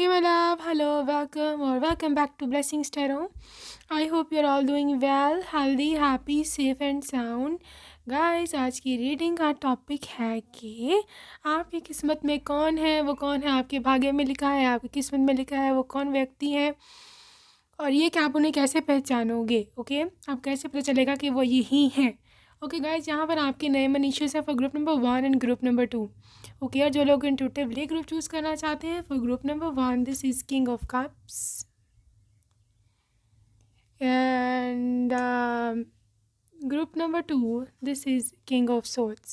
Hey my love, hello, welcome back to Blessings Tarot. I hope you're all doing well, healthy, happy, safe and sound. Guys आज की reading का topic है कि आपकी किस्मत में कौन है, वो कौन है, आपके भाग्य में लिखा है, आपकी किस्मत में लिखा है, वो कौन व्यक्ति है और ये कि आप उन्हें कैसे पहचानोगे। ओके, आप कैसे पता चलेगा कि वो यही हैं। ओके गाइस, यहाँ पर आपके नए मनीषर्स है for group number 1 and group number 2। Okay, और जो लोग इंट्यूटिवली ग्रुप चूज़ करना चाहते हैं for group number 1 this is king of cups and group number 2 this is king of swords.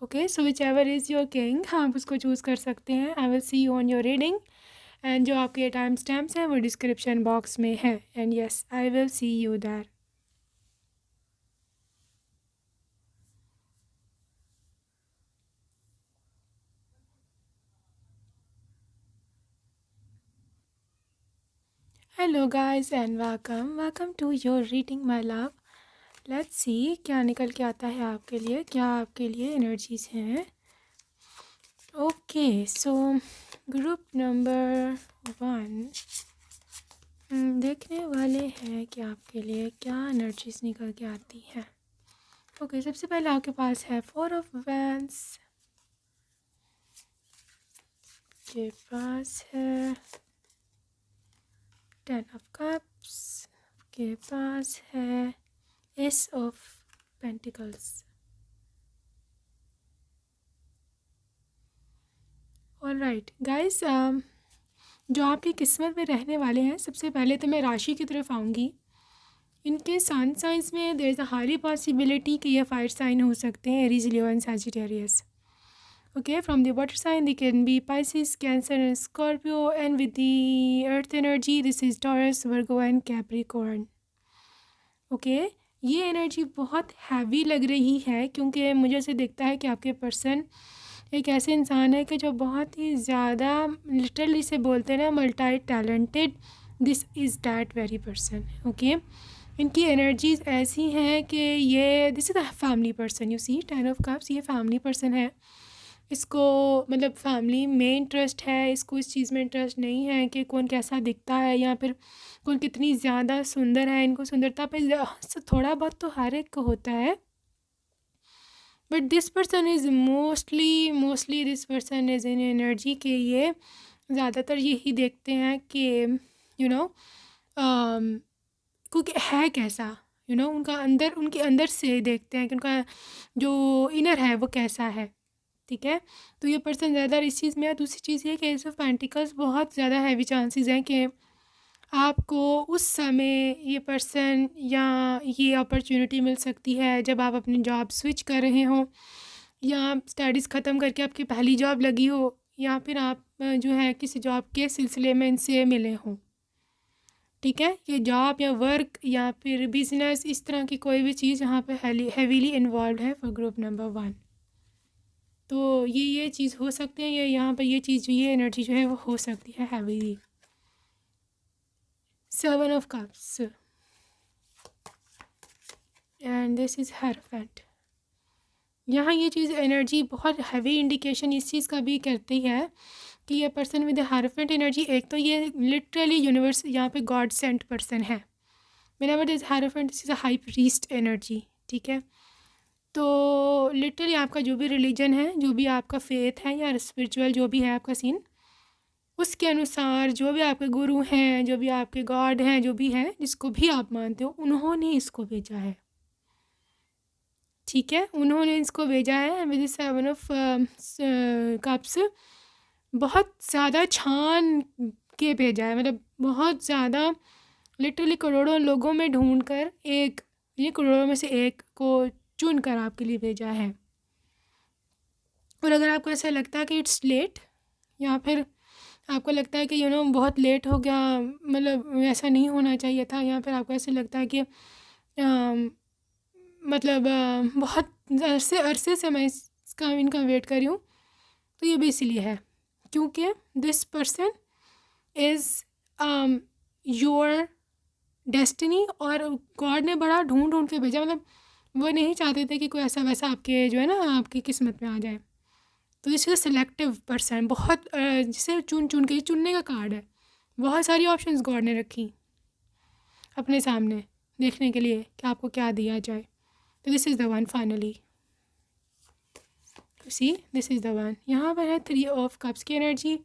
Okay, so whichever is your king आप उसको choose कर सकते हैं. I will see you on your reading and जो आपके time stamps हैं वो description box में है and yes I will see you there. Hello guys and welcome to your reading my love. Let's see क्या निकल के आता है आपके लिए, क्या आपके लिए एनर्जीज हैं. ओके, सो ग्रुप नंबर 1 देखने वाले हैं कि आपके लिए क्या एनर्जीज निकल के आती हैं. ओके, सबसे पहले आपके पास है 4 ऑफ वैंस, के पास है 10 ऑफ कप्स, के पास है S of pentacles. Alright guys, जो आपकी किस्मत में रहने वाले हैं, सबसे पहले तो मैं राशि की तरफ आऊँगी. इनके सन साइंस में there is a high possibility कि ये फायर साइन हो सकते हैं, Aries, Leo and Sagittarius. Okay, from the water sign they can be Pisces, Cancer and Scorpio, and with the earth energy this is Taurus, Virgo and Capricorn. Okay, ये energy बहुत heavy लग रही है क्योंकि मुझे ऐसे दिखता है कि आपके पर्सन एक ऐसे इंसान है कि जो बहुत ही ज़्यादा लिटरली से बोलते हैं ना multi talented. This is that very person. Okay, इनकी एनर्जीज ऐसी हैं कि ये this is a family person. You see 10 of cups, ये फैमिली पर्सन है. इसको मतलब फैमिली में इंटरेस्ट है, इसको इस चीज़ में इंटरेस्ट नहीं है कि कौन कैसा दिखता है या फिर कौन कितनी ज़्यादा सुंदर है. इनको सुंदरता पे थोड़ा बहुत तो हर एक को होता है, but this person is mostly this person is in energy के ये ज़्यादातर यही देखते हैं कि यू नो कुछ है कैसा, उनका अंदर, उनके अंदर से देखते हैं कि उनका जो इनर है वो कैसा है. ठीक है, तो ये पर्सन ज़्यादा इस चीज़ में है. दूसरी चीज़ ये कि एस ऑफ पेंटिकल्स बहुत ज़्यादा हैवी चांसेस हैं कि आपको उस समय ये पर्सन या ये अपॉर्चुनिटी मिल सकती है जब आप अपनी जॉब स्विच कर रहे हो या स्टडीज़ ख़त्म करके आपकी पहली जॉब लगी हो या फिर आप जो है किसी जॉब के सिलसिले में इनसे मिले हों. ठीक है, ये जॉब या वर्क या फिर बिजनेस, इस तरह की कोई भी चीज़ यहाँ पे हैवीली इन्वॉल्व है फॉर ग्रुप नंबर 1. तो ये चीज़ हो सकते हैं, ये यहाँ पर ये चीज़, ये एनर्जी जो है वो हो सकती है heavily. 7 of cups and this is hierophant. यहाँ ये चीज़ एनर्जी बहुत हैवी इंडिकेशन इस चीज़ का भी करती है कि ये पर्सन विद हेरोफेंट एनर्जी, एक तो ये लिटरली यूनिवर्स यहाँ पे गॉड सेंट पर्सन है. Whenever this hierophant, this is a high priest energy. ठीक है, तो लिटरली आपका जो भी रिलीजन है, जो भी आपका फेथ है या स्पिरिचुअल जो भी है आपका सीन, उसके अनुसार जो भी आपके गुरु हैं, जो भी आपके गॉड हैं, जो भी हैं, जिसको भी आप मानते हो, उन्होंने इसको भेजा है. ठीक है, उन्होंने इसको भेजा है विद 7 ऑफ कप्स. बहुत ज़्यादा छान के भेजा है, मतलब बहुत ज़्यादा लिटरली करोड़ों लोगों में ढूंढ कर एक, ये करोड़ों में से एक को चुन कर आपके लिए भेजा है. और अगर आपको ऐसा लगता है कि इट्स लेट या फिर आपको लगता है कि बहुत लेट हो गया, मतलब ऐसा नहीं होना चाहिए था, या फिर आपको ऐसे लगता है कि मतलब बहुत अरसे से मैं इसका इनका वेट कर रही हूँ, तो ये भी इसीलिए है क्योंकि this person is your destiny. और गॉड ने बड़ा ढूंढ के भेजा, मतलब वो नहीं चाहते थे कि कोई ऐसा वैसा आपके जो है ना आपकी किस्मत में आ जाए. तो this is a selective person, बहुत जिसे चुन चुन के चुनने का कार्ड है। बहुत सारी ऑप्शंस गॉड ने रखी अपने सामने देखने के लिए कि आपको क्या दिया जाए। तो this is the one finally, see this is the one. यहाँ पर है 3 ऑफ कप्स की एनर्जी,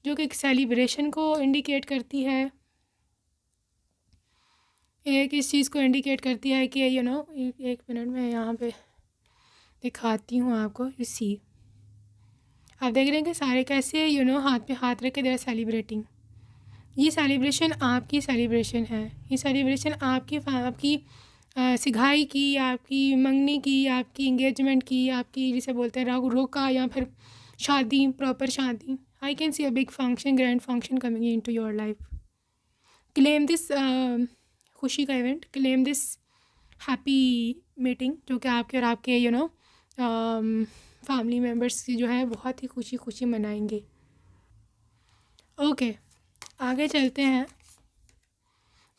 जो कि एक सेलिब्रेशन को इंडिकेट करती है। एक इस चीज़ को इंडिकेट करती है कि एक मिनट में यहाँ पे दिखाती हूँ आपको। यू सी, आप देख रहे हैं कि सारे कैसे हाथ पे हाथ रख के देर सेलिब्रेटिंग। ये सेलिब्रेशन आपकी सेलिब्रेशन है। ये सेलिब्रेशन आपकी सिखाई की, आपकी मंगनी की, आपकी इंगेजमेंट की, आपकी जिसे बोलते हैं रोका या फिर शादी, प्रॉपर शादी। I can see a big function, grand function coming into your life. Claim this खुशी का event, claim this happy meeting, जो कि आपके और आपके फैमिली मेम्बर्स की जो है बहुत ही खुशी खुशी मनाएंगे। ओके, आगे चलते हैं।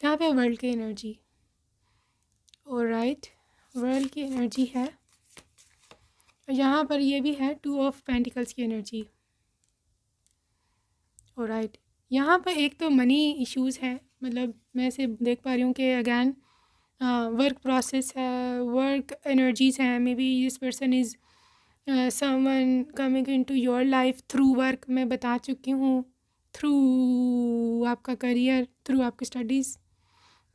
यहाँ पे वर्ल्ड की एनर्जी, ऑलराइट, वर्ल्ड की एनर्जी है। यहाँ पर ये भी है 2 ऑफ पेंटिकल्स की एनर्जी, ऑलराइट। यहाँ पर एक तो मनी इश्यूज़ है, मतलब मैं से देख पा रही हूँ कि अगैन वर्क प्रोसेस है, वर्क एनर्जीज़ हैं। May be this person is someone coming into your life through work. मैं बता चुकी हूँ, थ्रू आपका करियर, थ्रू आपकी स्टडीज़,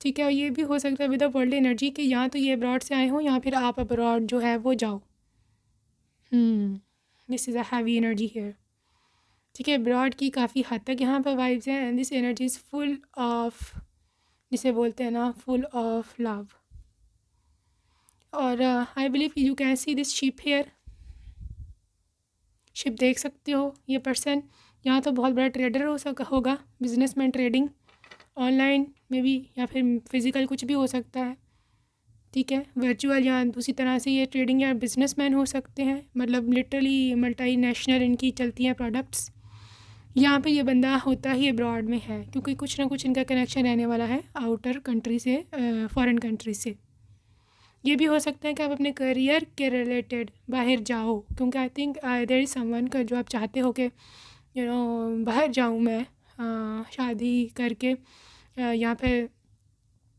ठीक है। और ये भी हो सकता है विद द वर्ल्ड एनर्जी कि या तो ये अब्रॉड से आए हों या फिर आप अब्रॉड जो है वो जाओ। This is a heavy energy here, ठीक है। अब्रॉड की काफ़ी हद तक यहाँ पर वाइब्स हैं। And this energy is full of, जिसे बोलते हैं ना, फुल ऑफ लव। और I believe you can see this ship here, ship देख सकते हो। ये पर्सन यहाँ तो बहुत बड़ा ट्रेडर होगा, बिजनेसमैन, ट्रेडिंग ऑनलाइन में भी या फिर फिज़िकल कुछ भी हो सकता है, ठीक है। वर्चुअल या दूसरी तरह से ये ट्रेडिंग या बिजनेसमैन हो सकते हैं, मतलब लिटरली मल्टी नेशनल इनकी चलती हैं प्रोडक्ट्स। यहाँ पे ये बंदा होता ही अब्रॉड में है, क्योंकि कुछ ना कुछ इनका कनेक्शन रहने वाला है आउटर कंट्री से, फॉरेन कंट्री से। ये भी हो सकता है कि आप अपने करियर के रिलेटेड बाहर जाओ, क्योंकि I think there is someone का जो आप चाहते हो कि बाहर जाऊँ मैं शादी करके, या फिर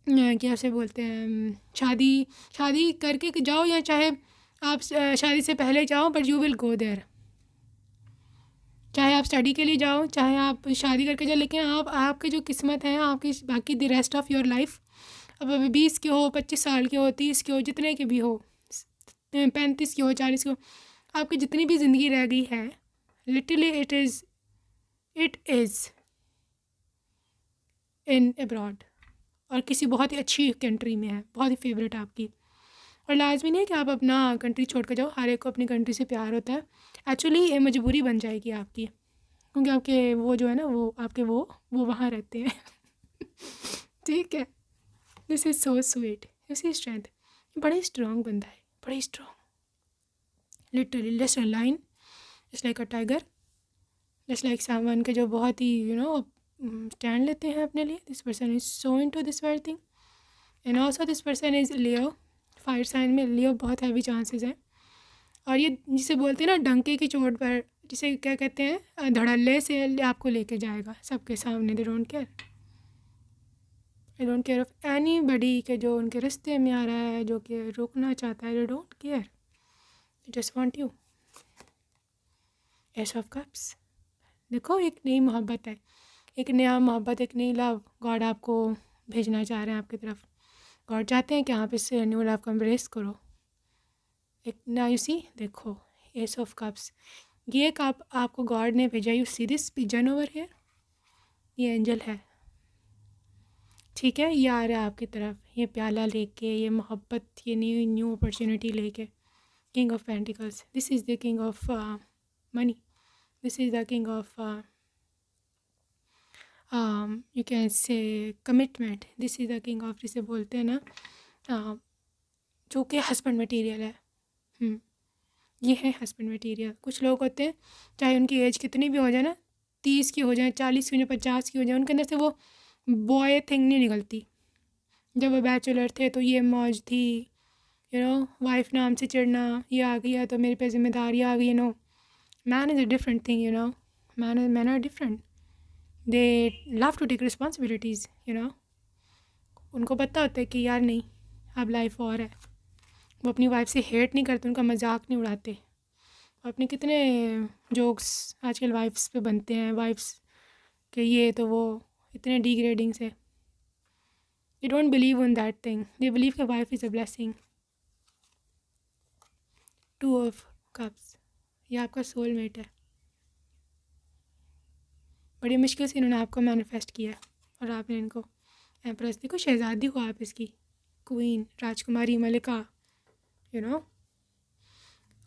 क्या से बोलते हैं, शादी करके जाओ, या चाहे आप शादी से पहले जाओ, but you will go there. चाहे आप स्टडी के लिए जाओ, चाहे आप शादी करके जाओ, लेकिन आपकी जो किस्मत है, आपकी बाकी the rest of your life, अब अभी 20 के हो, 25 साल के हो, 30 के हो, जितने के भी हो, 35 के हो, 40 के हो, आपकी जितनी भी ज़िंदगी रह गई है, literally it is in abroad, और किसी बहुत ही अच्छी कंट्री में है, बहुत ही फेवरेट आपकी। और लाजमी नहीं है कि आप अपना कंट्री छोड़ कर जाओ, हर एक को अपनी कंट्री से प्यार होता है। एक्चुअली ये मजबूरी बन जाएगी आपकी, क्योंकि आपके वो जो है ना, वो आपके वो वहाँ रहते हैं ठीक है। This is so sweet, this is strength. बड़ा ही स्ट्रॉन्ग बंदा है, बड़ा ही strong, literally just a lion, just like a tiger, just like someone के जो बहुत ही स्टैंड लेते हैं अपने लिए। This person is so into this very thing. And also this person is Leo, fire sign में लियो बहुत हैवी चांसेस हैं। और ये जिसे बोलते हैं ना डंके की चोट पर, जिसे क्या कहते हैं, धड़ल्ले से आपको लेके जाएगा सबके सामने। They don't care of any बडी के जो उनके रिश्ते में आ रहा है, जो कि रोकना चाहता है। They don't care, just want you. S of cups, देखो एक नई मोहब्बत है, एक नया मोहब्बत, एक नई लव गॉड आपको भेजना चाह रहे हैं आपकी तरफ। गॉड चाहते हैं कि आप इस न्यू लव को एम्ब्रेस करो। एक ना, यू सी, देखो एस ऑफ कप्स, ये कप आपको गॉड ने भेजा। You see this pigeon over here, ये एंजल है, ठीक है। ये आ रहा है आपकी तरफ, ये प्याला लेके, ये मोहब्बत, ये न्यू अपॉर्चुनिटी लेके। King of pentacles, this is the king of money, this is the king of you can say commitment, this is the king of, जिसे बोलते हैं ना जो कि हस्बैंड मटीरियल है। ये है हस्बैंड मटीरियल। कुछ लोग होते हैं, चाहे उनकी एज कितनी भी हो जाए ना, 30 की हो जाए, 40 की हो जाए, 50 की हो जाए, उनके अंदर से वो बॉय थिंग नहीं निकलती। जब वो बैचलर थे तो ये मौज थी, वाइफ नाम से चिढ़ना, ये आ गया तो मेरे पे जिम्मेदारी आ गई, man is a different thing, you know. Man are different. They love to take responsibilities, you know. उनको पता होता है कि यार नहीं, अब लाइफ और है. वो अपनी वाइफ से हेट नहीं करते, उनका मजाक नहीं उड़ाते. अपने कितने जोक्स आजकल वाइफ्स पे बनते हैं, वाइफ्स के ये तो वो इतने डिग्रेडिंग से. They don't believe in that thing. They believe कि wife is a blessing. 2 of Cups, ये आपका सोलमेट है. बड़ी मुश्किल से इन्होंने आपको मैनिफेस्ट किया है और आपने इनको एम्प्रेस. देखो शहज़ादी हो आप, इसकी क्वीन, राजकुमारी, मलिका, यू नो.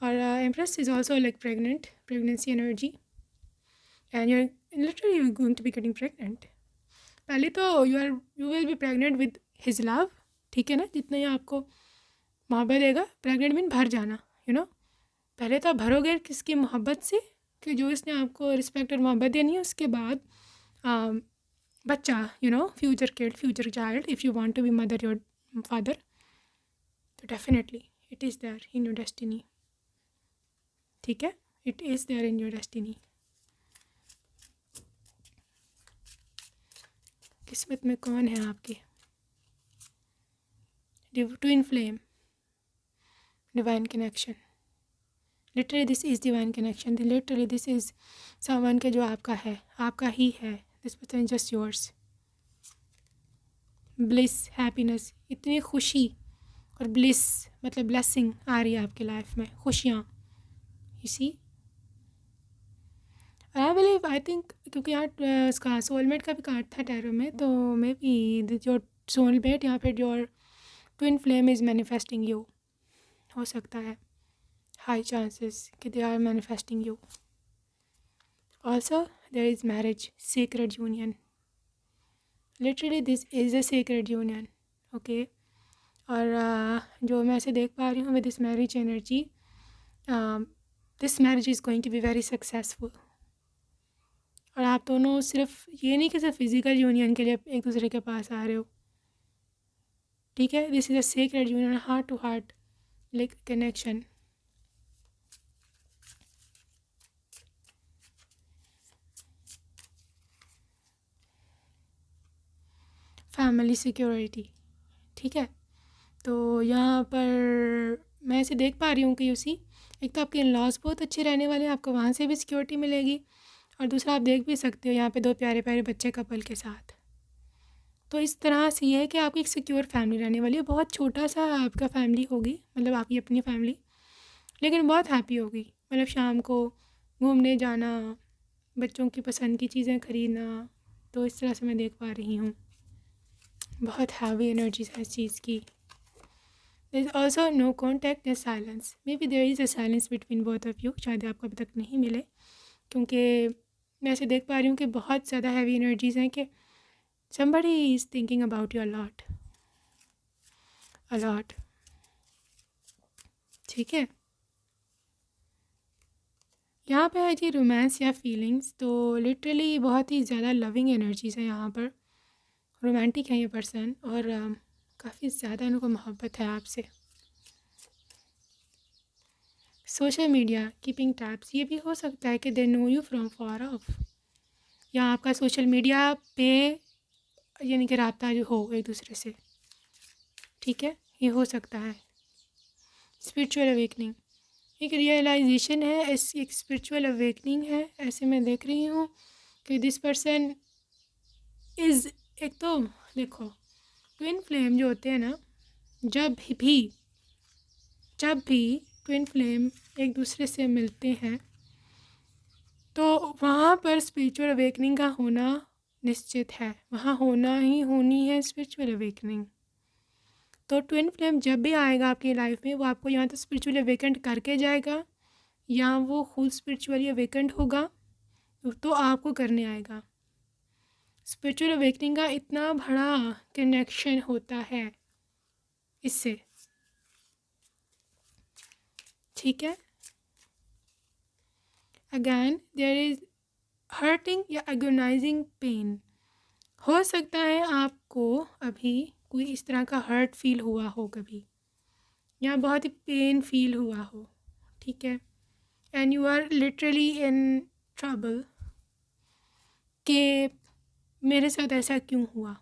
और empress is also like pregnancy energy, and you literally going to be getting pregnant. पहले तो you will be pregnant with his love. ठीक है ना, जितना ही आपको मोहब्बत देगा. प्रेगनेंट मीन भर जाना, यू नो. पहले तो आप भरोगे किसकी मोहब्बत से, कि जो इसने आपको रिस्पेक्ट और मोहब्बत देनी है. उसके बाद बच्चा, you know, future kid, future child, if you want to be mother your father, तो definitely it is there in your destiny. ठीक है, it is there in your destiny. किस्मत में कौन है आपके? Twin flame, divine connection. Literally this is divine connection. Literally this is someone के जो आपका है, आपका ही है. This person is just yours. Bliss, happiness, इतनी खुशी और ब्लिस मतलब ब्लेसिंग आ रही है आपकी लाइफ में, खुशियाँ. You see, I believe, I think, क्योंकि यहाँ उसका सोलमेट का भी कार्ड था टैरो में, तो मे बी योर सोलमेट या फिर your twin flame is manifesting you. हो सकता है, हाई चांसेस कि they are manifesting you. Also there is marriage, secret union. Literally this is a secret union. Okay. और जो मैं ऐसे देख पा रही हूँ with this marriage energy, this marriage is going to be very successful. और आप दोनों सिर्फ ये नहीं कि सिर्फ फिज़िकल यूनियन के लिए एक दूसरे के पास आ रहे हो. ठीक है, this is a secret union, heart to heart like connection. Family security. ठीक है, तो यहाँ पर मैं ऐसे देख पा रही हूँ कि उसी एक तो आपके इन लॉज बहुत अच्छे रहने वाले हैं, आपको वहाँ से भी सिक्योरिटी मिलेगी. और दूसरा आप देख भी सकते हो यहाँ पे 2 प्यारे प्यारे बच्चे कपल के साथ. तो इस तरह से ये है कि आपकी एक सिक्योर फैमिली रहने वाली है. बहुत छोटा सा आपका फैमिली होगी, मतलब आपकी अपनी फैमिली, लेकिन बहुत हैप्पी होगी. मतलब शाम को घूमने जाना, बच्चों की पसंद की चीज़ें ख़रीदना. तो इस तरह से मैं देख पा रही हूँ. बहुत हैवी एनर्जी है इस चीज़ की. There is also no contact या silence. May be there is a silence between both of you. शायद आपको अभी तक नहीं मिले, क्योंकि मैं ऐसे देख पा रही हूँ कि बहुत ज़्यादा हैवी एनर्जीज़ हैं कि somebody is thinking about you a lot. ठीक है, यहाँ पे है जी रोमांस या फीलिंग्स. तो लिटरली बहुत ही ज़्यादा लविंग एनर्जीज़ है यहाँ पर. रोमांटिक है ये पर्सन और काफ़ी ज़्यादा उनको मोहब्बत है आपसे. सोशल मीडिया, कीपिंग टैब्स, ये भी हो सकता है कि they know you from far of. या आपका सोशल मीडिया पे यानी कि रब्ता जो हो एक दूसरे से. ठीक है, ये हो सकता है. स्पिरिचुअल अवेकनिंग, एक रियलाइजेशन है, एक स्पिरिचुअल अवेकनिंग है. ऐसे मैं देख रही हूँ कि दिस पर्सन इज़, एक तो देखो ट्विन फ्लेम जो होते हैं ना, जब भी ट्विन फ्लेम एक दूसरे से मिलते हैं तो वहाँ पर स्पिरिचुअल अवेकनिंग का होना निश्चित है. वहाँ होनी है स्पिरिचुअल अवेकनिंग. तो ट्विन फ्लेम जब भी आएगा आपकी लाइफ में, वो आपको यहाँ तो स्पिरिचुअली अवेकेंड करके जाएगा, या वो खुद स्पिरिचुअली अवेकेंड होगा तो आपको करने आएगा. स्पिरिचुअल अवेकनिंग का इतना बड़ा कनेक्शन होता है इससे. ठीक है, अगैन देयर इज़ हर्टिंग या एगोनाइजिंग पेन. हो सकता है आपको अभी कोई इस तरह का हर्ट फील हुआ हो कभी, या बहुत ही पेन फील हुआ हो. ठीक है, and you are literally in trouble कि मेरे साथ ऐसा क्यों हुआ।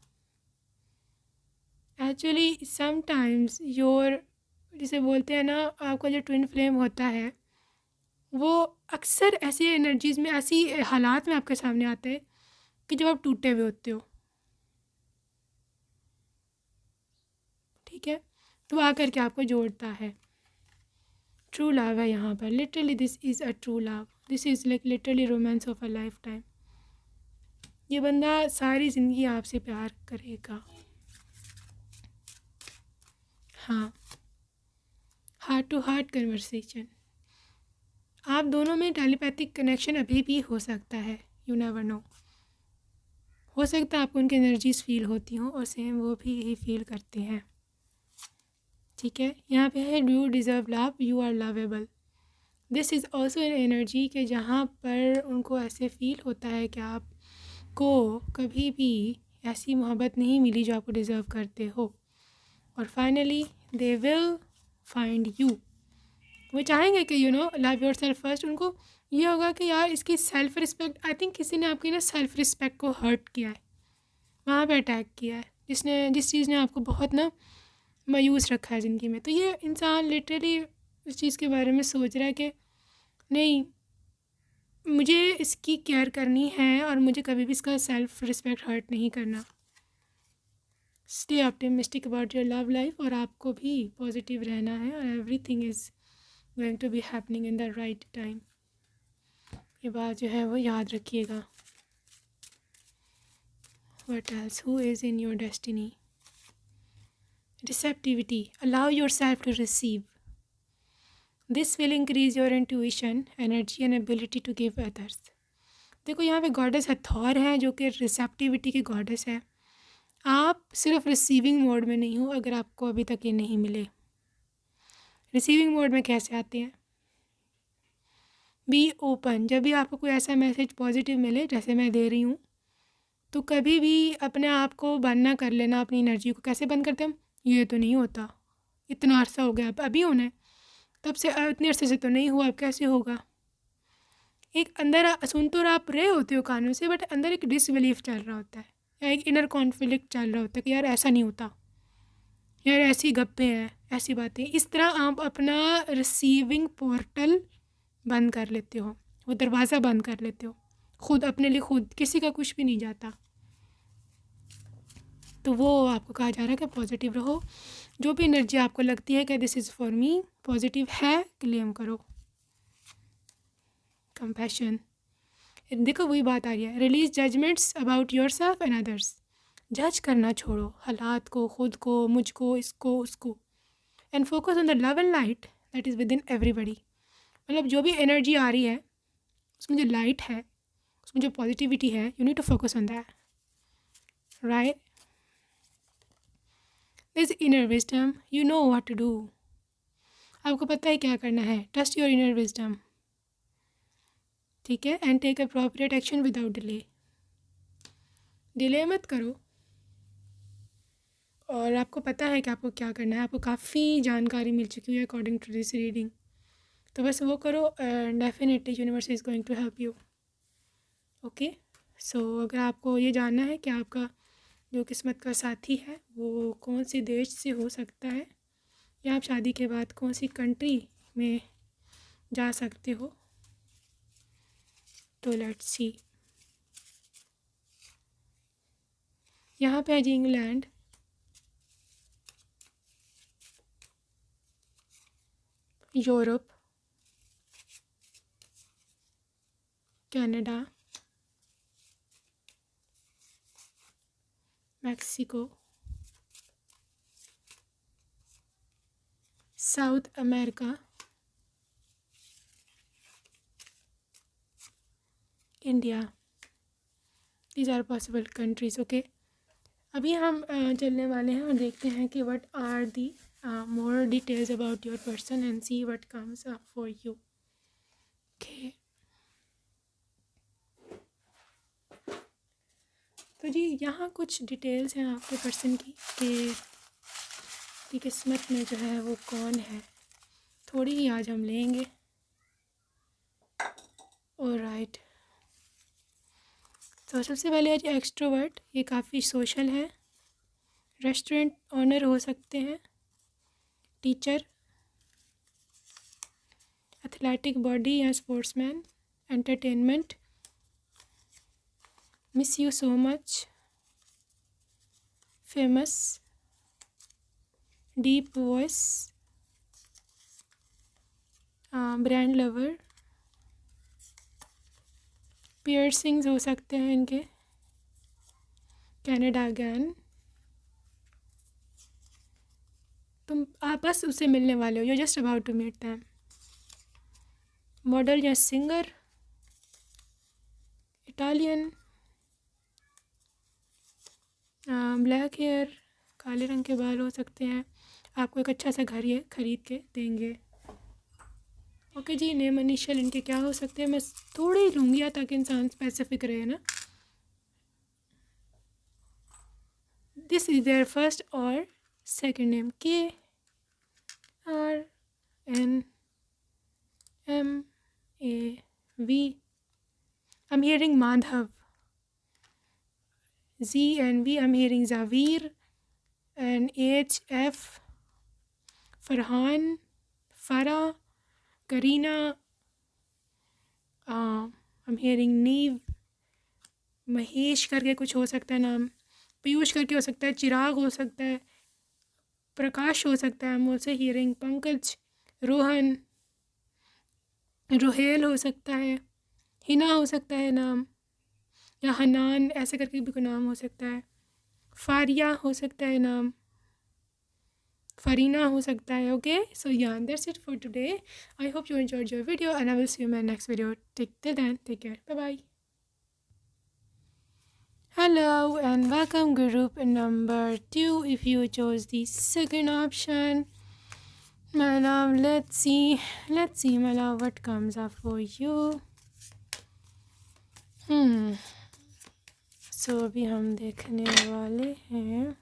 एक्चुअली समटाइम्स योर, जिसे बोलते हैं ना, आपका जो ट्विन फ्लेम होता है वो अक्सर ऐसी एनर्जीज़ में, ऐसी हालात में आपके सामने आते हैं कि जब आप टूटे हुए होते हो, ठीक है, तो वो आकर के आपको जोड़ता है। ट्रू लव है यहाँ पर, literally this is a true love, this is like literally romance of a life time. ये बंदा सारी ज़िंदगी आपसे प्यार करेगा। हाँ, हार्ट टू हार्ट कन्वर्सेशन, आप दोनों में टेलीपैथिक कनेक्शन अभी भी हो सकता है, यू नेवर नो। हो सकता है आपको उनकी एनर्जीज फील होती हों और सेम वो भी यही फील करते हैं, ठीक है। यहाँ पे है do you deserve love, you are lovable. This is also an energy के जहाँ पर उनको ऐसे फील होता है कि आपको कभी भी ऐसी मोहब्बत नहीं मिली जो आपको डिज़र्व करते हो, और finally they will find you. वो चाहेंगे कि you know love your self first. उनको ये होगा कि यार इसकी सेल्फ रिस्पेक्ट, आई थिंक किसी ने आपकी ना सेल्फ रिस्पेक्ट को हर्ट किया है, वहाँ पे अटैक किया है, जिस चीज़ ने आपको बहुत ना मायूस रखा है ज़िंदगी में। तो ये इंसान लिटरली उस चीज़ के बारे में सोच रहा है कि नहीं, मुझे इसकी केयर करनी है और मुझे कभी भी इसका सेल्फ रिस्पेक्ट हर्ट नहीं करना। Stay optimistic about your love life, और आपको भी पॉजिटिव रहना है, और everything is going to be happening in the right time. ये बात जो है वो याद रखिएगा। What else? Who is in your destiny? Receptivity. Allow yourself to receive. This will increase your intuition, energy and ability to give others. देखो यहाँ पे गॉडेस हथौर है जो कि रिसेप्टिविटी की गॉडेस है। आप सिर्फ रिसीविंग मोड में नहीं हो अगर आपको अभी तक ये नहीं मिले। रिसीविंग मोड में कैसे आते हैं? Be open. जब भी आपको कोई ऐसा मैसेज पॉजिटिव मिले जैसे मैं दे रही हूँ, तो कभी भी अपने आप को बंद ना कर लेना, अपनी एनर्जी को। कैसे बंद करते हम? ये तो नहीं होता, इतना अरसा हो गया, अब अभी होना है, तब से इतने अरसे से तो नहीं हुआ, अब कैसे होगा। एक अंदर सुन तो आप रहे होते हो कानों से, बट अंदर एक डिसबिलीफ चल रहा होता है, या एक इनर कॉन्फ्लिक्ट चल रहा होता है कि यार ऐसा नहीं होता, यार ऐसी गप्पे हैं, ऐसी बातें। इस तरह आप अपना रिसीविंग पोर्टल बंद कर लेते हो, वो दरवाज़ा बंद कर लेते हो खुद अपने लिए, खुद किसी का कुछ भी नहीं जाता। तो वो आपको कहा जा रहा है कि पॉजिटिव रहो। जो भी एनर्जी आपको लगती है कि this is for me, positive है, क्लेम करो। कंपैशन, देखो वही बात आ रही है। Release judgments about yourself and others. जज करना छोड़ो, हालात को, खुद को, मुझको, इसको, उसको, and focus on the love and light that is with in everybody. मतलब जो भी एनर्जी आ रही है उसमें जो लाइट है, उसमें जो पॉजिटिविटी है, you need to focus on that, right. This inner wisdom, you know what to do. आपको पता है क्या करना है। ट्रस्ट योर इनर विजडम, ठीक है, and take appropriate action without delay. Delay मत करो, और आपको पता है कि आपको क्या करना है। आपको काफ़ी जानकारी मिल चुकी है अकॉर्डिंग टू दिस रीडिंग, तो बस वो करो, definitely universe is going to help you. Okay, so अगर आपको ये जानना है कि आपका जो किस्मत का साथी है वो कौन से देश से हो सकता है, या आप शादी के बाद कौन सी कंट्री में जा सकते हो, तो लेट्स सी। यहाँ पे है जी England, Europe, Canada, Mexico, South America, India. These are possible countries. Okay, अभी हम चलने वाले हैं और देखते हैं कि what are the more details about your person and see what comes up for you. Okay, तो जी यहाँ कुछ डिटेल्स हैं आपके पर्सन की किस्मत में जो है वो कौन है, थोड़ी ही आज हम लेंगे। ऑलराइट, तो सबसे पहले आज एक्सट्रोवर्ट, ये काफ़ी सोशल है। रेस्टोरेंट ओनर हो सकते हैं, टीचर, एथलेटिक बॉडी या sportsman, entertainment, miss you so much, famous, deep voice, brand lover, piercings हो सकते हैं इनके, कनाडा गैन। आप बस उससे मिलने वाले हो, you just about to meet them. Model या सिंगर, इटालियन, ब्लैक हेयर, काले रंग के बाल हो सकते हैं। आपको एक अच्छा सा घर ये ख़रीद के देंगे। ओके जी, नेम इनिशियल इनके क्या हो सकते हैं, मैं थोड़े ही लूँगी ताकि इंसान स्पेसिफिक रहे ना। दिस इज़ देयर फर्स्ट और second name, KRNMAV। I'm hearing Madhav. ZNV, I'm hearing Zavir. And HF, Farhan, Farah, Karina, I'm hearing Neev, Mahesh करके कुछ हो सकता है नाम, पीयूष करके हो सकता है, चिराग हो सकता है, प्रकाश हो सकता है, I'm also hearing Pankaj, Rohan, Rohel हो सकता है, हिना हो सकता है नाम, या हनान ऐसे करके भी कोई नाम हो सकता है, फारिया हो सकता है नाम, फरीना हो सकता है। Okay, so yeah that's it for today. I hope you enjoyed your video and I will see you my next video. Till then, take care, bye bye. Hello and welcome group number 2 if you chose the second option. My love, let's see my love what comes up for you. So अभी हम देखने वाले हैं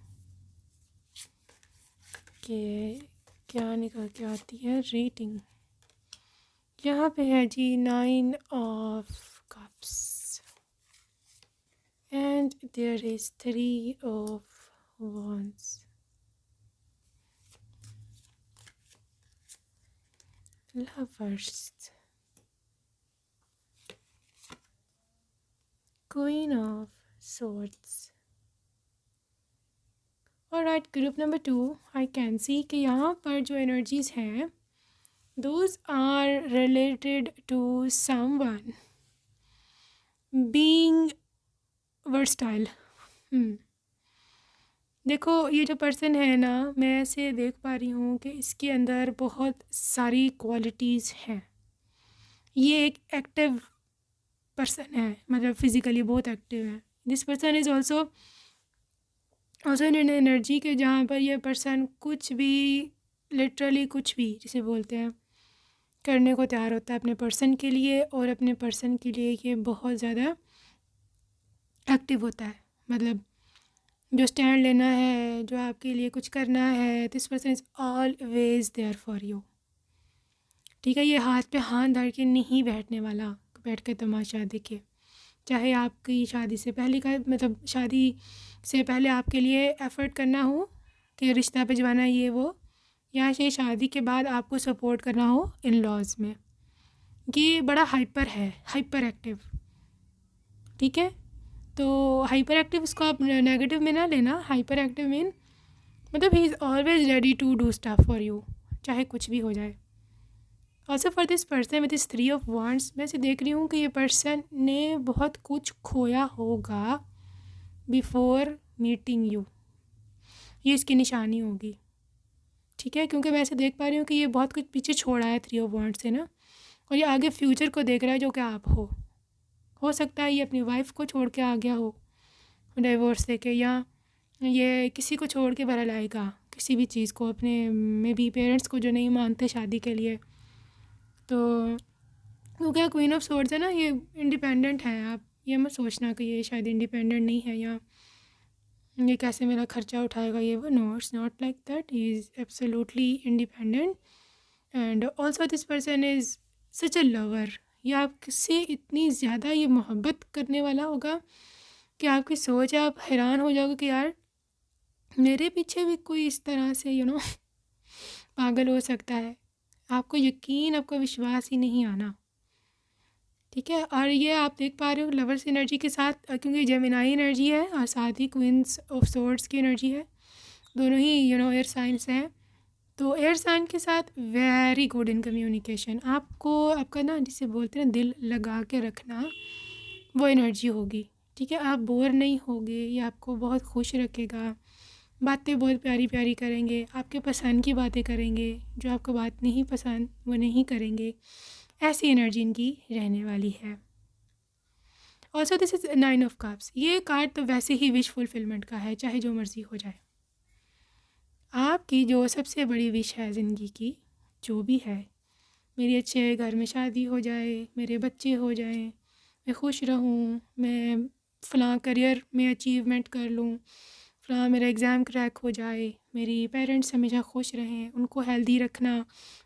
कि क्या निकल के आती है रेटिंग। यहाँ पे है जी 9 of cups and there is 3 of wands, lovers, queen of swords। Alright, group number 2 I can सी कि यहाँ पर जो एनर्जीज़ हैं those are related to someone being versatile। देखो ये जो पर्सन है ना, मैं ऐसे देख पा रही हूँ कि इसके अंदर बहुत सारी क्वालिटीज़ हैं। ये एक एक्टिव पर्सन है, मतलब फिज़िकली बहुत एक्टिव है। This person is also in energy के जहाँ पर यह पर्सन कुछ भी, लिटरली कुछ भी जिसे बोलते हैं, करने को तैयार होता है अपने पर्सन के लिए, और अपने पर्सन के लिए ये बहुत ज़्यादा एक्टिव होता है। मतलब जो स्टैंड लेना है, जो आपके लिए कुछ करना है, this person is always there for you. ठीक है, ये हाथ पे हाथ धर के नहीं बैठने वाला, बैठ के तमाशा देखे। चाहे आपकी शादी से पहले का, मतलब शादी से पहले आपके लिए एफ़र्ट करना हो कि रिश्ता भिजवाना ये वो, या से शादी के बाद आपको सपोर्ट करना हो इन लॉज में। ये बड़ा हाइपर है, हाइपर एक्टिव। ठीक है, तो हाइपर एक्टिव इसको आप नेगेटिव में ना लेना। हाइपर एक्टिव मीन मतलब he is always ready to do stuff for you, चाहे कुछ भी हो जाए। Also for this person with this 3 of wands, मैं इसे देख रही हूँ कि ये पर्सन ने बहुत कुछ खोया होगा बिफोर मीटिंग यू, ये इसकी निशानी होगी। ठीक है, क्योंकि मैं ऐसे देख पा रही हूँ कि ये बहुत कुछ पीछे छोड़ा है 3 of wands से ना, और ये आगे फ्यूचर को देख रहा है जो कि आप हो सकता है ये अपनी वाइफ को छोड़ के आ गया हो डिवोर्स देके, या ये किसी को छोड़ के बाहर लाएगा, किसी भी चीज़ को, अपने में भी पेरेंट्स को जो नहीं मानते शादी के लिए। तो क्योंकि क्वीन ऑफ स्वॉर्ड्स है ना, ये इंडिपेंडेंट है। आप ये मत सोचना कि ये शायद इंडिपेंडेंट नहीं है, या ये कैसे मेरा खर्चा उठाएगा ये वो। No, it's not like that. He is absolutely independent and also this person is such a lover. ये आपसे इतनी ज़्यादा ये मोहब्बत करने वाला होगा कि आपकी सोच आप हैरान हो जाओगे कि यार मेरे पीछे भी कोई इस तरह से पागल हो सकता है। आपको यकीन, आपको विश्वास ही नहीं आना। ठीक है, और ये आप देख पा रहे हो लवर्स एनर्जी के साथ, क्योंकि जेमिनाई एनर्जी है और साथ ही क्वींस ऑफ सोर्ड्स की एनर्जी है, दोनों ही एयर साइंस हैं। तो एयर साइन के साथ वेरी गुड इन कम्युनिकेशन। आपको आपका ना जिसे बोलते हैं दिल लगा के रखना, वो एनर्जी होगी। ठीक है, आप बोर नहीं होगे, ये आपको बहुत खुश रखेगा। बातें बहुत प्यारी प्यारी करेंगे, आपके पसंद की बातें करेंगे, जो आपको बात नहीं पसंद वो नहीं करेंगे। ऐसी एनर्जी इनकी रहने वाली है। Also this is 9 of cups. ये कार्ड तो वैसे ही विश फुलफिलमेंट का है, चाहे जो मर्ज़ी हो जाए। आपकी जो सबसे बड़ी विश है ज़िंदगी की, जो भी है, मेरी अच्छे घर में शादी हो जाए, मेरे बच्चे हो जाएं, मैं खुश रहूं, मैं फ़लाँ करियर में अचीवमेंट कर लूं, फ़लाँ मेरा एग्ज़ाम क्रैक हो जाए, मेरी पेरेंट्स हमेशा खुश रहें, उनको हेल्दी रखना।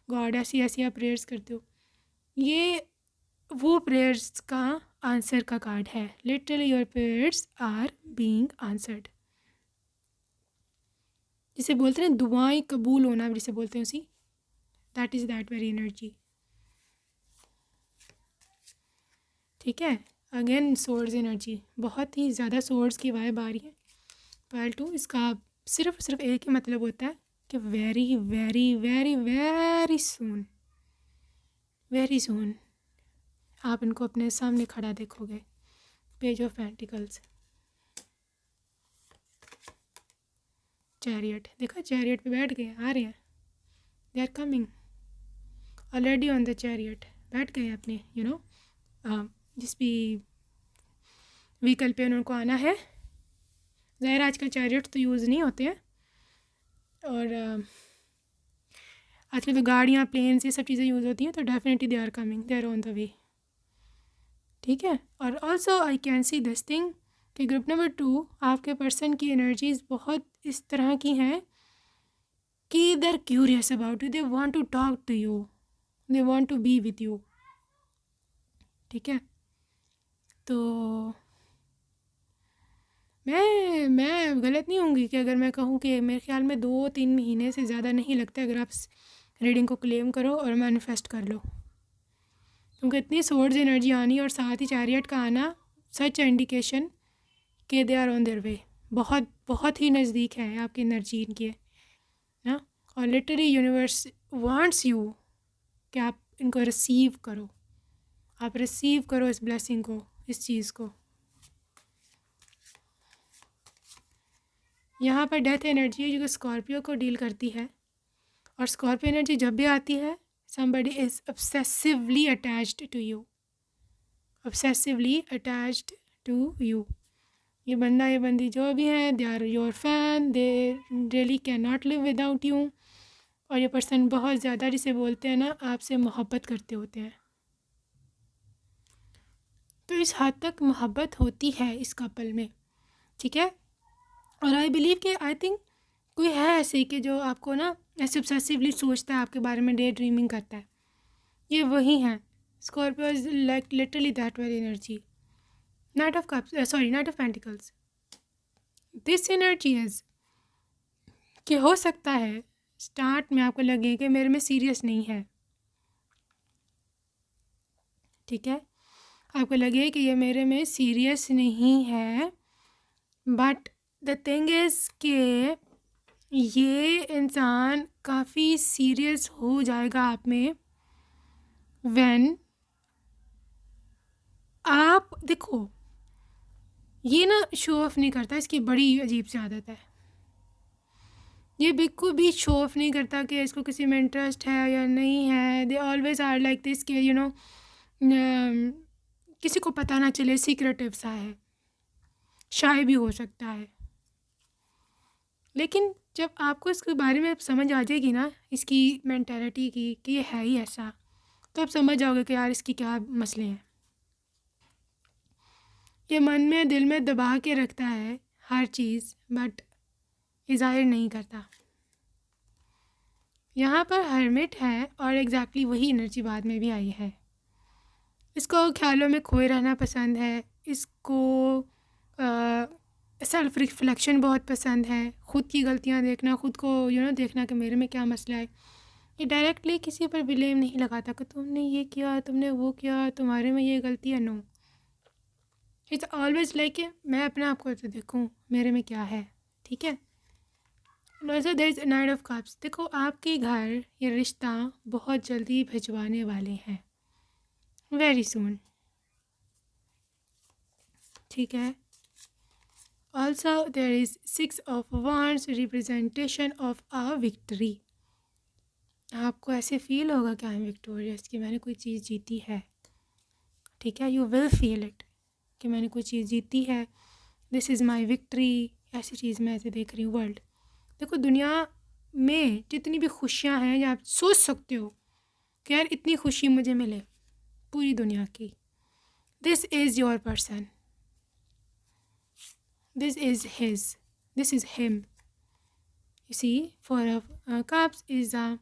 गॉड ऐसी ऐसी आप प्रेयर्स करते हो, ये वो प्रेयर्स का आंसर का कार्ड है। Literally your prayers are being answered. जिसे बोलते हैं दुआएं कबूल होना, जिसे बोलते हैं उसी, that is that very energy. ठीक है, अगेन सोर्स एनर्जी, बहुत ही ज़्यादा सोर्स की वाइब आ रही है। पर्ल 2 इसका सिर्फ एक ही मतलब होता है कि very very very very soon, very soon आप इनको अपने सामने खड़ा देखोगे। पेज ऑफ पेंटिकल्स, चैरियट, देखा चैरियट पे बैठ गए, आ रहे हैं, they are coming already on the chariot, बैठ गए अपने जिस भी व्हीकल पे उनको आना है। ज़ाहिर आजकल चैरियट तो यूज़ नहीं होते हैं, और आजकल तो गाड़ियाँ, प्लेन्स, ये सब चीज़ें यूज़ होती हैं, तो definitely they are coming, they are on the way. ठीक है, और also I can see this thing कि ग्रुप नंबर 2 आपके पर्सन की एनर्जीज़ बहुत इस तरह की हैं कि they are curious about you, they want to talk to you, they want to be with you. ठीक है, तो मैं गलत नहीं होंगी कि अगर मैं कहूँ कि मेरे ख्याल में 2-3 महीने से ज़्यादा नहीं लगता अगर आप रीडिंग को क्लेम करो और मैनिफेस्ट कर लो, क्योंकि इतनी सोर्स एनर्जी आनी और साथ ही चैरियट का आना सच इंडिकेशन कि they are on their way, बहुत बहुत ही नज़दीक है आपकी एनर्जी इनकी ना। और लिटरली यूनिवर्स वांट्स यू कि आप इनको रिसीव करो, आप रिसीव करो इस ब्लेसिंग को, इस चीज़ को। यहाँ पर डेथ एनर्जी है जो स्कॉर्पियो को डील करती है, और स्कॉर्पियो एनर्जी जब भी आती है, somebody is obsessively attached to you, obsessively attached to you। ये बंदा ये बंदी जो भी हैं, they are your fan, they really can not live without you. और ये पर्सन बहुत ज़्यादा, जिसे बोलते हैं ना, आपसे मोहब्बत करते होते हैं। तो इस हद तक मोहब्बत होती है इस कपल में। ठीक है, और आई बिलीव कि आई थिंक कोई है ऐसे कि जो आपको ना ऐसे ऑब्सेसिवली सोचता है, आपके बारे में डे ड्रीमिंग करता है, ये वही है। Scorpio is like literally that very energy. Night of cups, sorry, night of pentacles, this energy is कि हो सकता है स्टार्ट में आपको लगे कि मेरे में सीरियस नहीं है। ठीक है, आपको लगे कि ये मेरे में सीरियस नहीं है, बट द थिंग इज़ कि ये इंसान काफ़ी सीरियस हो जाएगा आप में व्हेन आप देखो, ये ना शो ऑफ नहीं करता, इसकी बड़ी अजीब सी आदत है। ये बिल्कुल भी शो ऑफ नहीं करता कि इसको किसी में इंटरेस्ट है या नहीं है। They always are like this कि किसी को पता ना चले, सीक्रेटिव सा है, शाय भी हो सकता है। लेकिन जब आपको इसके बारे में समझ आ जाएगी ना, इसकी मेंटालिटी की कि ये है ही ऐसा, तो आप समझ जाओगे कि यार इसकी क्या मसले हैं। ये मन में, दिल में दबा के रखता है हर चीज़, बट ज़ाहिर नहीं करता। यहाँ पर हर्मिट है और एग्जैक्टली वही एनर्जी बाद में भी आई है। इसको ख्यालों में खोए रहना पसंद है, इसको सेल्फ रिफ्लेक्शन बहुत पसंद है, ख़ुद की गलतियाँ देखना, ख़ुद को देखना कि मेरे में क्या मसला है। ये डायरेक्टली किसी पर ब्लेम नहीं लगाता कि तुमने ये किया, तुमने वो किया, तुम्हारे में ये गलती है। नो, इट्स ऑलवेज लाइक मैं अपने आप को तो देखूँ मेरे में क्या है। ठीक है। Also there is knight of cups. देखो आपके घर ये रिश्ता बहुत जल्दी भिजवाने वाले हैं, वेरी सून। ठीक है। Also there is 6 of wands, representation of a victory. आपको ऐसे फील होगा कि आई एम विक्टोरियस, कि मैंने कोई चीज़ जीती है। ठीक है, यू विल फील इट कि मैंने कोई चीज़ जीती है, दिस इज़ माई विक्ट्री। ऐसी चीज़ मैं ऐसे देख रही हूँ वर्ल्ड। देखो दुनिया में जितनी भी खुशियाँ हैं, या आप सोच सकते हो कि यार इतनी खुशी मुझे मिले पूरी दुनिया की, this is your person, this is his, this is him. You see, four a cups is a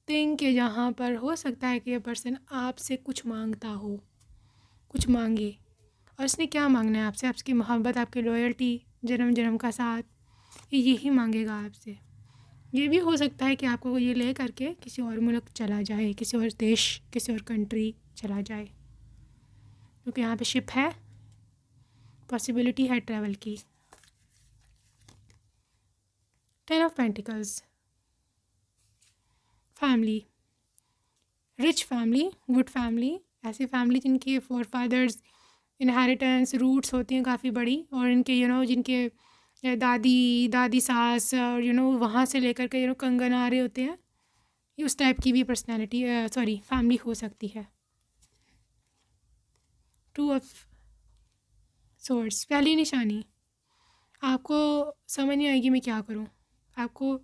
thing कि जहाँ पर हो सकता है कि ये पर्सन आपसे कुछ मांगता हो, कुछ मांगे। और इसने क्या मांगना है आपसे? आपकी मोहब्बत, आपकी लॉयल्टी, जन्म जन्म का साथ, यही मांगेगा आपसे। ये भी हो सकता है कि आपको ये ले करके किसी और मुल्क चला जाए, किसी और देश, किसी और कंट्री चला जाए, क्योंकि यहाँ पे शिप है, पॉसिबिलिटी है ट्रैवल की। 10 of pentacles, family, rich family, good family, ऐसी फैमिली जिनकी फोर फादर्स इनहेरिटेंस रूट्स होती हैं काफ़ी बड़ी, और इनके जिनके दादी दादी सास और वहाँ से लेकर के कंगन आ रहे होते हैं, ये उस टाइप की भी पर्सनैलिटी फैमिली हो सकती है। 2 ऑफ सोर्ड्स, पहली निशानी, आपको समझ नहीं आएगी मैं क्या करूँ। आपको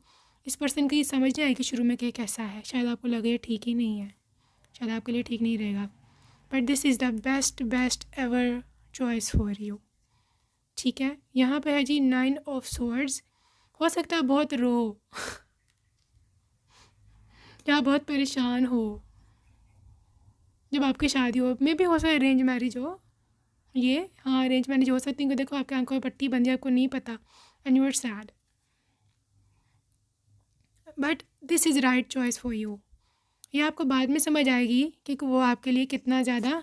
इस पर्सन की समझ नहीं आएगी शुरू में कि कैसा है, शायद आपको लगे ठीक ही नहीं है, शायद आपके लिए ठीक नहीं रहेगा, but this is the best ever choice for you. ठीक है। यहाँ पे है जी 9 ऑफ सोर्ड्स। हो सकता है बहुत रो या बहुत परेशान हो जब आपकी शादी हो, मे भी हो सकता है अरेंज मैरिज हो। ये हाँ, अरेंज मैरिज हो सकती है। देखो आपके आंखों में पट्टी बंधी है, आपको नहीं पता, and you are sad, but this is right choice for you. ये आपको बाद में समझ आएगी कि वो आपके लिए कितना ज़्यादा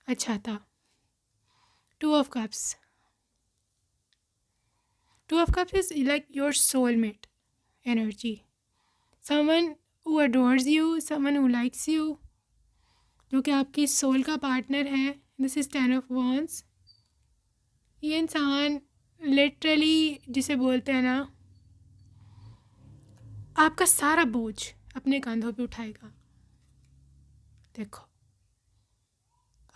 अच्छा था। 2 of cups, 2 of cups is like your soulmate energy, someone who adores you, someone who likes you, जो कि आपकी सोल का पार्टनर है। This is 10 of wands। ये इंसान लिटरली जिसे बोलते हैं ना, आपका सारा बोझ अपने कंधों पे उठाएगा। देखो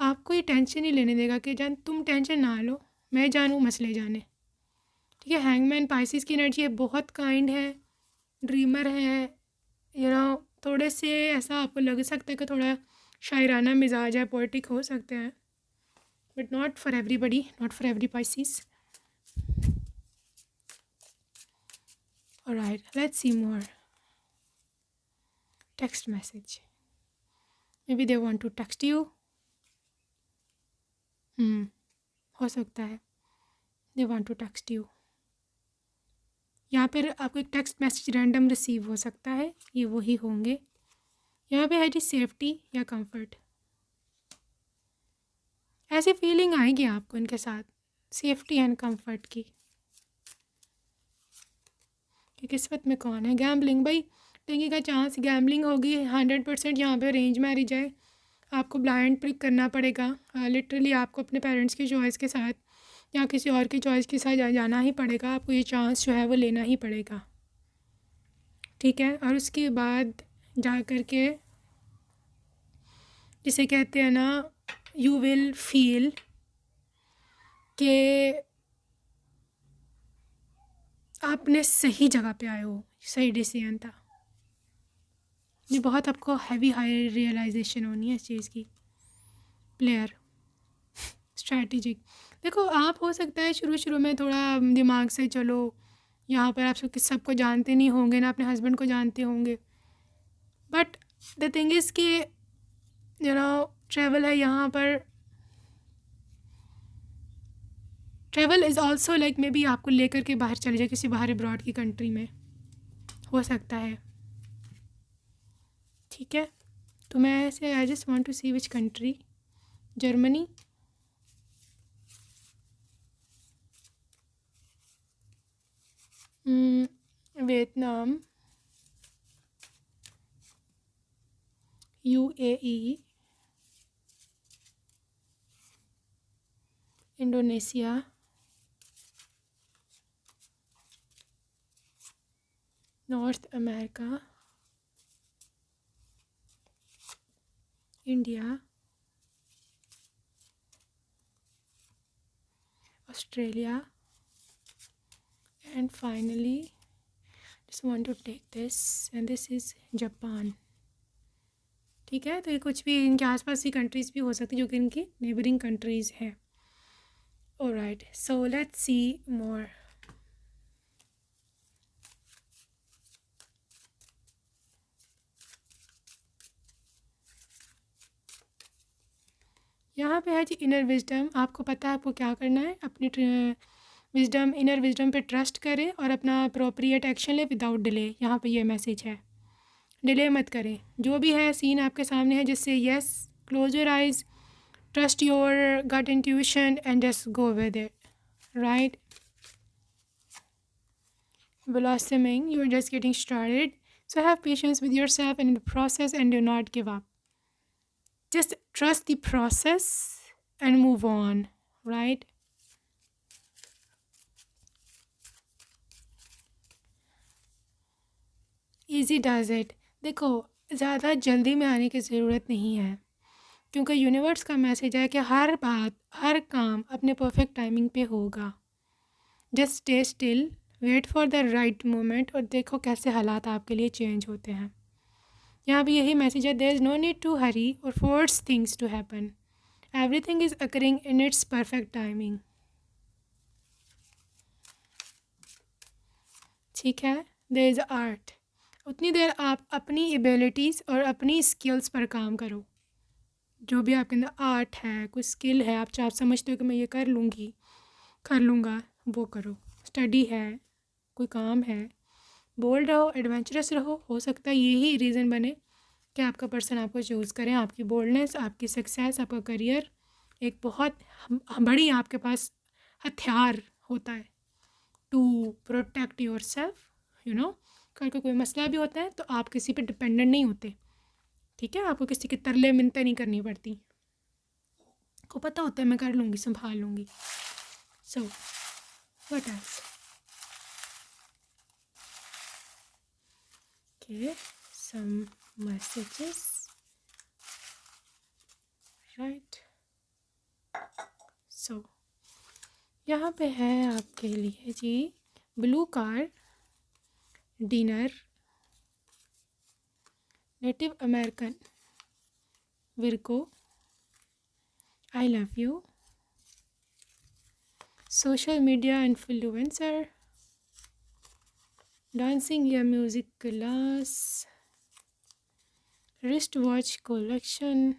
आपको ये टेंशन ही लेने देगा कि जान तुम टेंशन ना लो, मैं जानूँ मसले जाने। ठीक है। हैंगमैन पाइसिस की एनर्जी है, बहुत काइंड है, ड्रीमर है, थोड़े से ऐसा आपको लग सकता है कि थोड़ा शायराना मिजाज है, पोएटिक हो सकते हैं, but not for everybody, not for every Pisces. Alright, let's see more text message. Maybe they want to text you. हो सकता है they want to text you. यहाँ पर आपको एक टेक्स्ट मैसेज रैंडम रिसीव हो सकता है, ये वही होंगे। यहाँ पे है जी सेफ्टी या कंफर्ट, ऐसी फीलिंग आएगी आपको इनके साथ, सेफ्टी एंड कंफर्ट की। कि किस्मत में कौन है? गैम्बलिंग, भाई टेंगी का चांस, गैम्बलिंग होगी 100%। यहाँ पे अरेंज मैरिज है, आपको ब्लाइंड पिक करना पड़ेगा। लिटरली आपको अपने पेरेंट्स की चॉइस के साथ या किसी और की चॉइस के साथ जाना ही पड़ेगा। आपको ये चांस जो है वो लेना ही पड़ेगा। ठीक है। और उसके बाद जा कर के जिसे कहते हैं ना, यू विल फील कि आपने सही जगह पे आए हो, सही डिसीजन था। ये बहुत आपको हैवी हाई रियलाइजेशन होनी है इस चीज़ की। Player, strategic. देखो आप हो सकता है शुरू में थोड़ा दिमाग से चलो, यहाँ पर आप सबको जानते नहीं होंगे ना, अपने हस्बैंड को जानते होंगे, बट द थिंग इज़ कि ट्रैवल है यहाँ पर। Travel is also like may be आपको लेकर के बाहर चले जाए किसी बाहर अब्रॉड की कंट्री में, हो सकता है। ठीक है, तो मैं ऐसे I just want to see which country. Germany, Vietnam, UAE, Indonesia, North America, India, Australia, and finally just want to take this and this is Japan. ठीक है, तो ये कुछ भी इनके आसपास की कंट्रीज़ भी हो सकती जो कि इनकी नेबरिंग कंट्रीज़ हैं। ऑलराइट, सो लेट्स सी मोर। यहाँ पे है जी इनर विजडम। आपको पता है आपको क्या करना है, अपनी विजडम, इनर विजडम पे ट्रस्ट करें और अपना अप्रोप्रिएट एक्शन लें विदाउट डिले। यहाँ पे ये मैसेज है, डिले मत करें। जो भी है सीन आपके सामने है, जिससे yes, close your eyes, trust your gut intuition and just go with it, right? Blossoming, you're just getting started, so have patience with yourself and in the process and do not give up. Just trust the process and move on, right? Easy does it। देखो, ज़्यादा जल्दी में आने की ज़रूरत नहीं है, क्योंकि यूनिवर्स का मैसेज है कि हर बात, हर काम अपने परफेक्ट टाइमिंग पे होगा। Just stay still, wait for the right moment, और देखो कैसे हालात आपके लिए चेंज होते हैं। यहाँ भी यही मैसेज है, there is no need to hurry और force things to happen, everything is occurring in its perfect timing. ठीक है, देयर इज़ आर्ट। उतनी देर आप अपनी एबिलिटीज़ और अपनी स्किल्स पर काम करो। जो भी आपके अंदर आर्ट है, कोई स्किल है, आप समझते हो कि मैं ये कर लूँगी, कर लूँगा, वो करो। स्टडी है, कोई काम है, बोल्ड रहो, एडवेंचरस रहो। हो सकता है यही रीज़न बने कि आपका पर्सन आपको चूज़ करें। आपकी बोल्डनेस, आपकी सक्सेस, आपका करियर एक बहुत बड़ी आपके पास हथियार होता है to protect yourself, you know. कल को कोई मसला भी होता है तो आप किसी पे डिपेंडेंट नहीं होते। ठीक है, आपको किसी के तरले मिन्नतें नहीं करनी पड़ती, को पता होता है मैं कर लूँगी, संभाल लूँगी। So what else? Okay, some messages, right? So यहाँ पे है आपके लिए जी blue car, dinner, native American, Virgo, I love you, social media influencer, dancing या music class, wrist watch collection,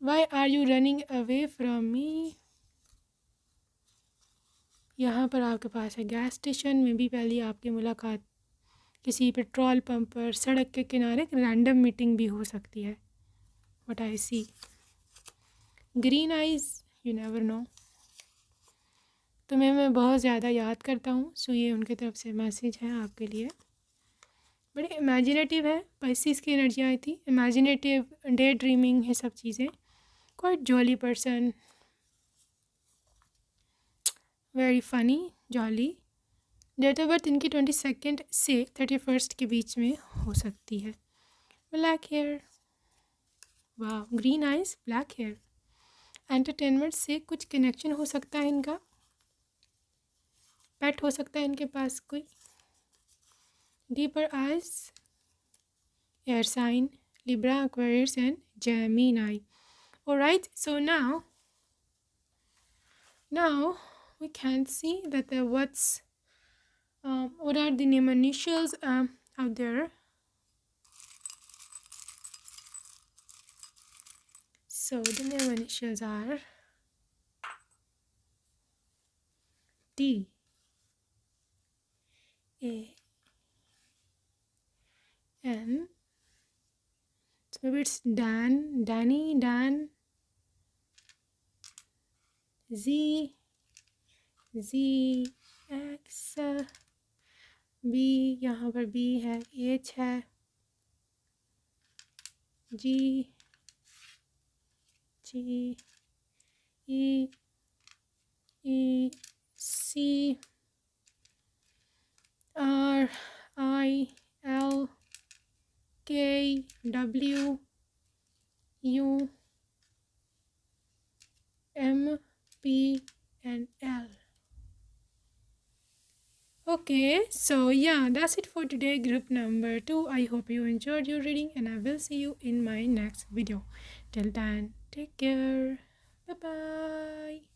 why are you running away from me. यहाँ पर आपके पास है गैस स्टेशन में भी पहली आपकी मुलाकात, किसी पेट्रोल पंप पर, सड़क के किनारे रैंडम मीटिंग भी हो सकती है। What I see, green eyes, you never know. तुम्हें मैं बहुत ज़्यादा याद करता हूँ, सो ये उनकी तरफ से मैसेज है आपके लिए। बड़े इमेजिनेटिव है, पाइसेस की एनर्जी आई थी, इमेजिनेटिव, डे ड्रीमिंग है सब चीज़ें। Quite jolly person, very funny, jolly. Date of birth इनकी 22 से 31 के बीच में हो सकती है। ब्लैक हेयर, वाह, green eyes, black hair. Entertainment से कुछ कनेक्शन हो सकता है इनका, पेट हो सकता है इनके पास कोई। Deeper eyes, air sign, Libra, Aquarius and Gemini. Alright, so now we can see that what are the name initials out there. So the name initials are D, A, N. So maybe it's Dan, Danny, Dan. Z, Z, X, B, यहाँ पर B है, H है, G, G, E, E, C, R, I, L, K, W, U, M, P, and L. Okay, so yeah, that's it for today, group number 2. I hope you enjoyed your reading, and I will see you in my next video. Till then, take care. Bye bye.